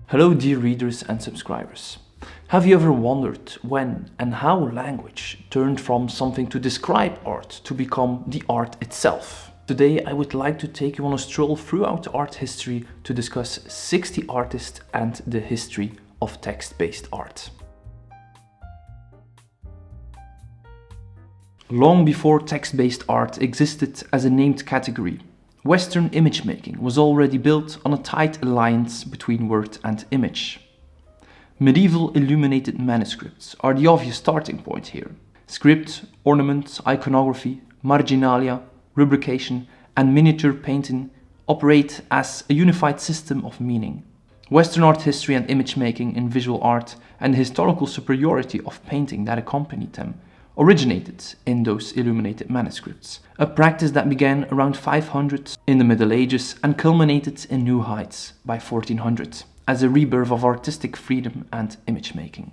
Hello dear readers and subscribers. Have you ever wondered when and how language turned from something to describe art to become the art itself? Today I would like to take you on a stroll throughout art history to discuss 60 artists and the history of text-based art. Long before text-based art existed as a named category, Western image making was already built on a tight alliance between word and image. Medieval illuminated manuscripts are the obvious starting point here. Script, ornament, iconography, marginalia, rubrication, and miniature painting operate as a unified system of meaning. Western art history and image making in visual art and the historical superiority of painting that accompanied them originated in those illuminated manuscripts, a practice that began around 500 in the Middle Ages and culminated in new heights by 1400 as a rebirth of artistic freedom and image making.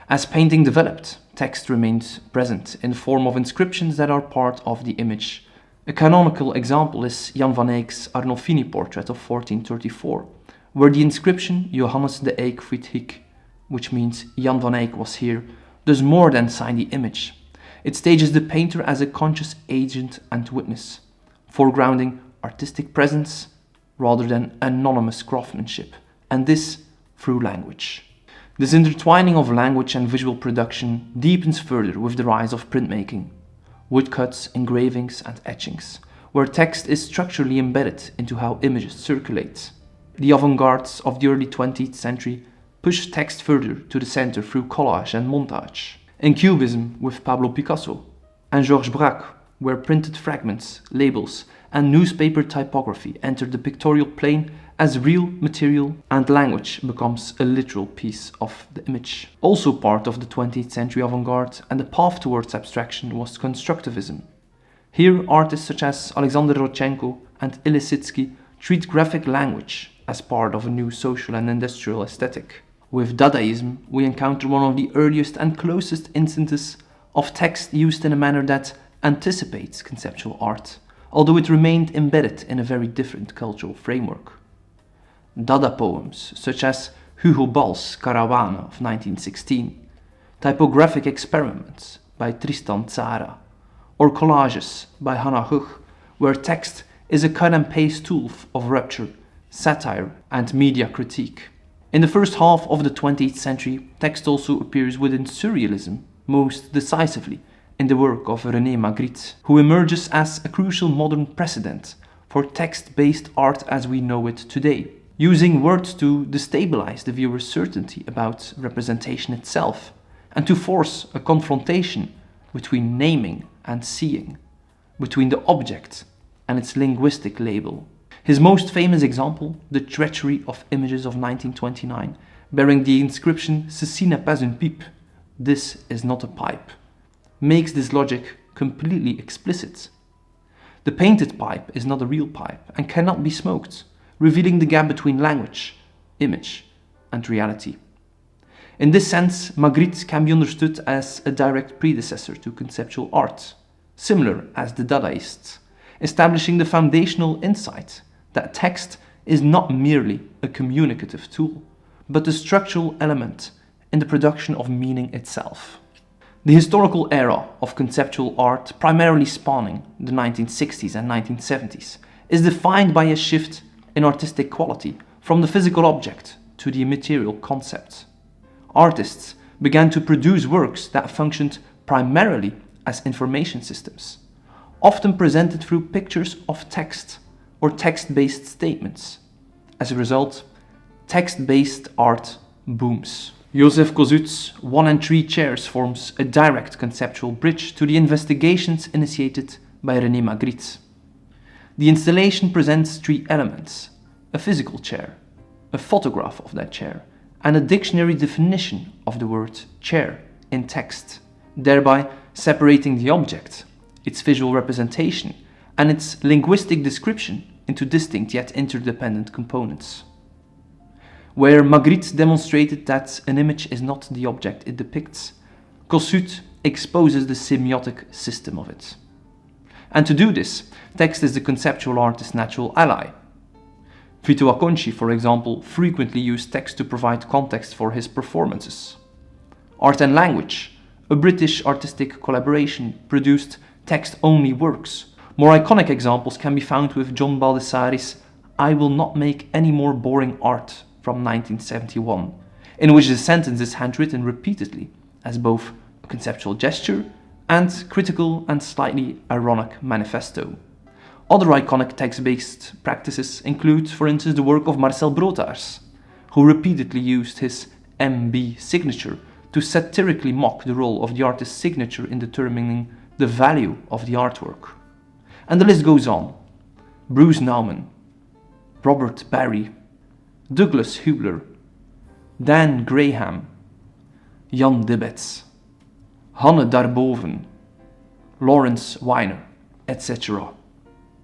As painting developed, text remained present in the form of inscriptions that are part of the image. A canonical example is Jan van Eyck's Arnolfini portrait of 1434, where the inscription Johannes de Eyck voet hic, which means Jan van Eyck was here, does more than sign the image. It stages the painter as a conscious agent and witness, foregrounding artistic presence rather than anonymous craftsmanship, and this through language. This intertwining of language and visual production deepens further with the rise of printmaking, woodcuts, engravings, and etchings, where text is structurally embedded into how images circulate. The avant-gardes of the early 20th century pushed text further to the center through collage and montage. In Cubism with Pablo Picasso and Georges Braque, where printed fragments, labels, and newspaper typography entered the pictorial plane as real material and language becomes a literal piece of the image. Also part of the 20th century avant-garde and the path towards abstraction was constructivism. Here artists such as Alexander Rodchenko and Ilisitsky treat graphic language as part of a new social and industrial aesthetic. With Dadaism, we encounter one of the earliest and closest instances of text used in a manner that anticipates conceptual art, although it remained embedded in a very different cultural framework. Dada poems, such as Hugo Ball's Caravana of 1916, typographic experiments by Tristan Tzara, or collages by Hannah Huch, where text is a cut-and-paste tool of rupture, satire, and media critique. In the first half of the 20th century, text also appears within surrealism, most decisively in the work of René Magritte, who emerges as a crucial modern precedent for text-based art as we know it today, using words to destabilize the viewer's certainty about representation itself, and to force a confrontation between naming and seeing, between the object and its linguistic label. His most famous example, The Treachery of Images of 1929, bearing the inscription Ceci n'est pas une pipe, this is not a pipe, makes this logic completely explicit. The painted pipe is not a real pipe and cannot be smoked, revealing the gap between language, image, and reality. In this sense, Magritte can be understood as a direct predecessor to conceptual art, similar as the Dadaists, establishing the foundational insight that text is not merely a communicative tool, but a structural element in the production of meaning itself. The historical era of conceptual art, primarily spanning the 1960s and 1970s, is defined by a shift in artistic quality from the physical object to the immaterial concept. Artists began to produce works that functioned primarily as information systems, often presented through pictures of text or text-based statements. As a result, text-based art booms. Joseph Kosuth's 1 and 3 chairs forms a direct conceptual bridge to the investigations initiated by René Magritte. The installation presents 3 elements: a physical chair, a photograph of that chair, and a dictionary definition of the word chair in text, thereby separating the object, its visual representation, and its linguistic description into distinct yet interdependent components. Where Magritte demonstrated that an image is not the object it depicts, Kossuth exposes the semiotic system of it. And to do this, text is the conceptual artist's natural ally. Vito Acconci, for example, frequently used text to provide context for his performances. Art and Language, a British artistic collaboration, produced text-only works. More iconic examples can be found with John Baldessari's I Will Not Make Any More Boring Art from 1971, in which the sentence is handwritten repeatedly as both a conceptual gesture and critical and slightly ironic manifesto. Other iconic text-based practices include, for instance, the work of Marcel Brotaars, who repeatedly used his MB signature to satirically mock the role of the artist's signature in determining the value of the artwork. And the list goes on. Bruce Nauman, Robert Barry, Douglas Hubler, Dan Graham, Jan Dibets, Hanne Darboven, Lawrence Weiner, etc.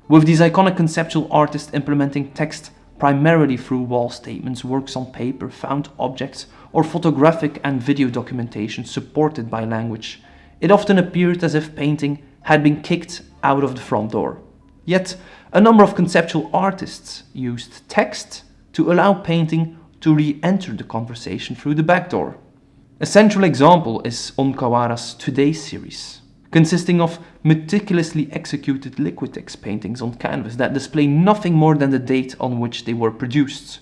With these iconic conceptual artists implementing text primarily through wall statements, works on paper, found objects, or photographic and video documentation supported by language, it often appeared as if painting had been kicked out of the front door. Yet, a number of conceptual artists used text to allow painting to re-enter the conversation through the back door. A central example is Onkawara's Today series, consisting of meticulously executed liquitex paintings on canvas that display nothing more than the date on which they were produced,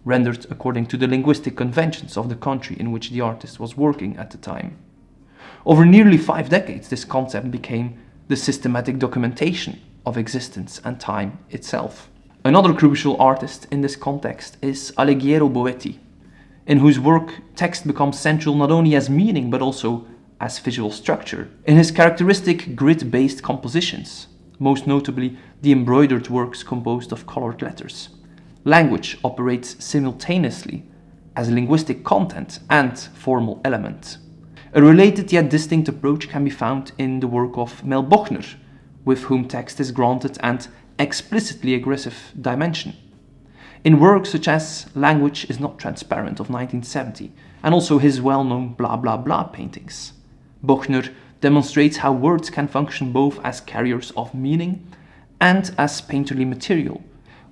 rendered according to the linguistic conventions of the country in which the artist was working at the time. Over nearly 5 decades, this concept became the systematic documentation of existence and time itself. Another crucial artist in this context is Alighiero Boetti, in whose work text becomes central not only as meaning but also as visual structure. In his characteristic grid-based compositions, most notably the embroidered works composed of colored letters, language operates simultaneously as linguistic content and formal element. A related yet distinct approach can be found in the work of Mel Bochner, with whom text is granted an explicitly aggressive dimension. In works such as Language is Not Transparent of 1970, and also his well-known Blah Blah Blah paintings, Bochner demonstrates how words can function both as carriers of meaning and as painterly material,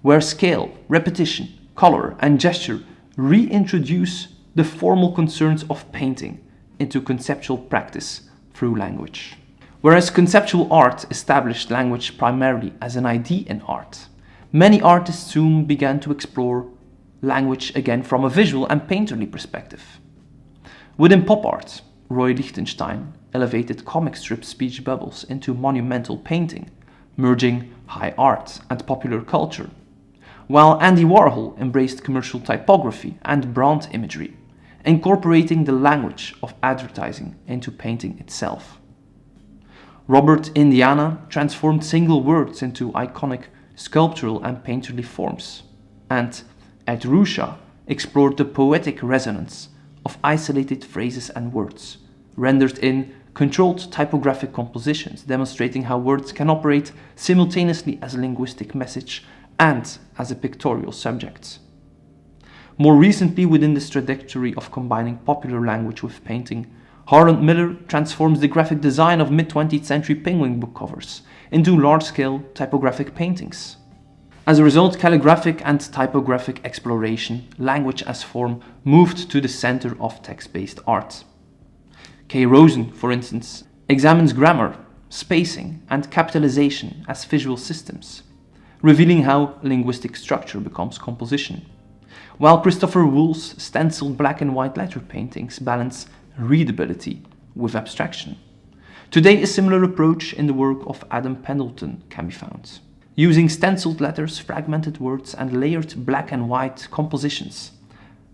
where scale, repetition, color, and gesture reintroduce the formal concerns of painting into conceptual practice through language. Whereas conceptual art established language primarily as an idea in art, many artists soon began to explore language again from a visual and painterly perspective. Within pop art, Roy Lichtenstein elevated comic strip speech bubbles into monumental painting, merging high art and popular culture, while Andy Warhol embraced commercial typography and brand imagery, incorporating the language of advertising into painting itself. Robert Indiana transformed single words into iconic sculptural and painterly forms, and Ed Ruscha explored the poetic resonance of isolated phrases and words, rendered in controlled typographic compositions, demonstrating how words can operate simultaneously as a linguistic message and as a pictorial subject. More recently, within this trajectory of combining popular language with painting, Harland Miller transforms the graphic design of mid-20th century Penguin book covers into large-scale typographic paintings. As a result, calligraphic and typographic exploration, language as form, moved to the center of text-based art. Kay Rosen, for instance, examines grammar, spacing, and capitalization as visual systems, revealing how linguistic structure becomes composition, while Christopher Wool's stenciled black and white letter paintings balance readability with abstraction. Today, a similar approach in the work of Adam Pendleton can be found, using stenciled letters, fragmented words, and layered black and white compositions.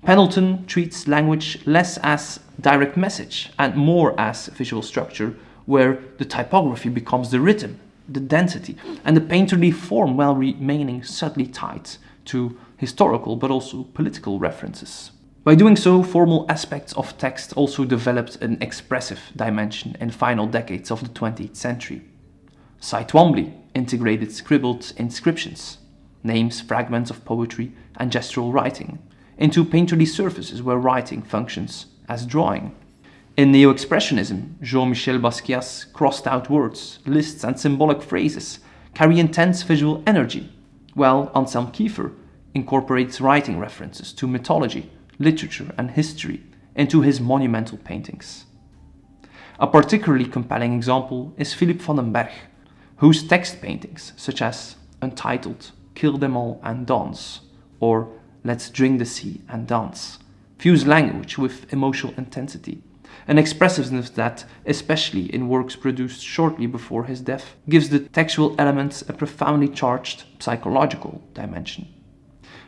Pendleton treats language less as direct message and more as visual structure, where the typography becomes the rhythm, the density, and the painterly form, while remaining subtly tied to historical but also political references. By doing so, formal aspects of text also developed an expressive dimension in the final decades of the 20th century. Cy Twombly integrated scribbled inscriptions, names, fragments of poetry, and gestural writing into painterly surfaces where writing functions as drawing. In Neo-Expressionism, Jean-Michel Basquiat's crossed-out words, lists, and symbolic phrases carry intense visual energy, while Anselm Kiefer incorporates writing references to mythology, literature and history into his monumental paintings. A particularly compelling example is Philippe van den Berg, whose text paintings, such as Untitled, Kill Them All and Dance, or Let's Drink the Sea and Dance, fuse language with emotional intensity, an expressiveness that, especially in works produced shortly before his death, gives the textual elements a profoundly charged psychological dimension.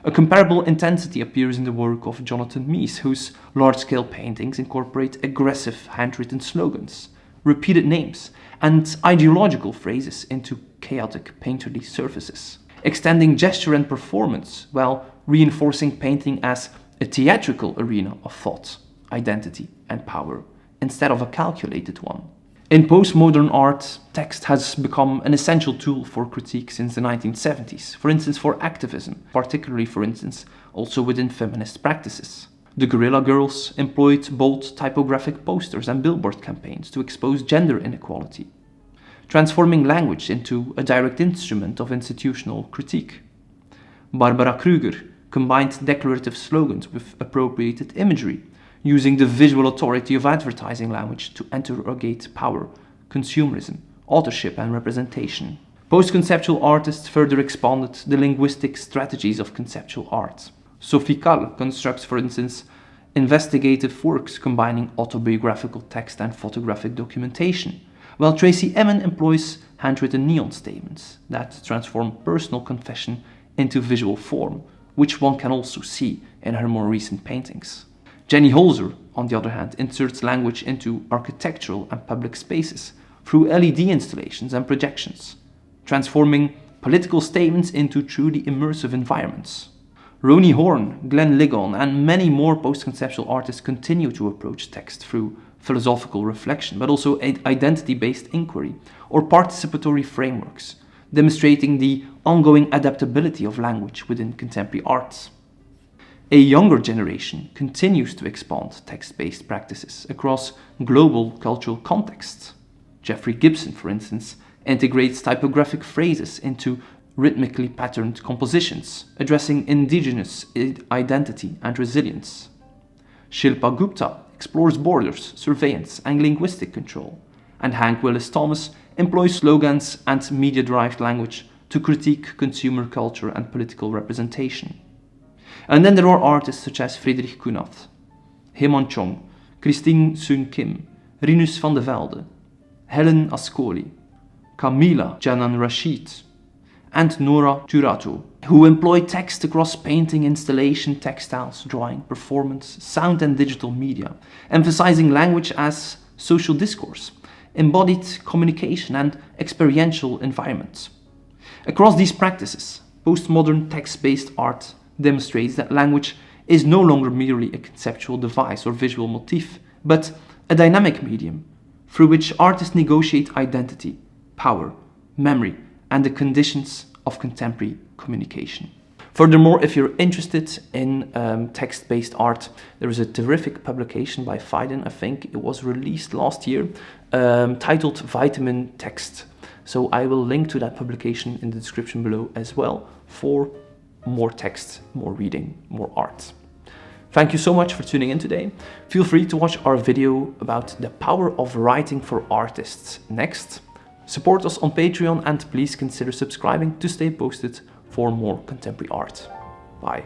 A comparable intensity appears in the work of Jonathan Mies, whose large-scale paintings incorporate aggressive handwritten slogans, repeated names, and ideological phrases into chaotic painterly surfaces, extending gesture and performance while reinforcing painting as a theatrical arena of thought, identity, and power, instead of a calculated one. In postmodern art, text has become an essential tool for critique since the 1970s, for instance for activism, particularly for instance also within feminist practices. The Guerrilla Girls employed bold typographic posters and billboard campaigns to expose gender inequality, transforming language into a direct instrument of institutional critique. Barbara Kruger combined declarative slogans with appropriated imagery, using the visual authority of advertising language to interrogate power, consumerism, authorship and representation. Post-conceptual artists further expanded the linguistic strategies of conceptual art. Sophie Calle constructs, for instance, investigative works combining autobiographical text and photographic documentation, while Tracy Emin employs handwritten neon statements that transform personal confession into visual form, which one can also see in her more recent paintings. Jenny Holzer, on the other hand, inserts language into architectural and public spaces through LED installations and projections, transforming political statements into truly immersive environments. Roni Horn, Glenn Ligon, and many more post-conceptual artists continue to approach text through philosophical reflection, but also identity-based inquiry or participatory frameworks, demonstrating the ongoing adaptability of language within contemporary arts. A younger generation continues to expand text-based practices across global cultural contexts. Jeffrey Gibson, for instance, integrates typographic phrases into rhythmically patterned compositions, addressing indigenous identity and resilience. Shilpa Gupta explores borders, surveillance, and linguistic control, and Hank Willis Thomas employs slogans and media-derived language to critique consumer culture and political representation. And then there are artists such as Frederik Kunath, Heman Chong, Christine Sun Kim, Rinus van de Velde, Helen Ascoli, Camila Janan Rashid, and Nora Turato, who employ text across painting, installation, textiles, drawing, performance, sound and digital media, emphasizing language as social discourse, embodied communication and experiential environments. Across these practices, postmodern text-based art demonstrates that language is no longer merely a conceptual device or visual motif, but a dynamic medium through which artists negotiate identity, power, memory, and the conditions of contemporary communication. Furthermore, if you're interested in text-based art, there is a terrific publication by Phaidon, I think it was released last year, titled Vitamin Text. So I will link to that publication in the description below as well for more text, more reading, more art. Thank you so much for tuning in today. Feel free to watch our video about the power of writing for artists next. Support us on Patreon and please consider subscribing to stay posted for more contemporary art. Bye.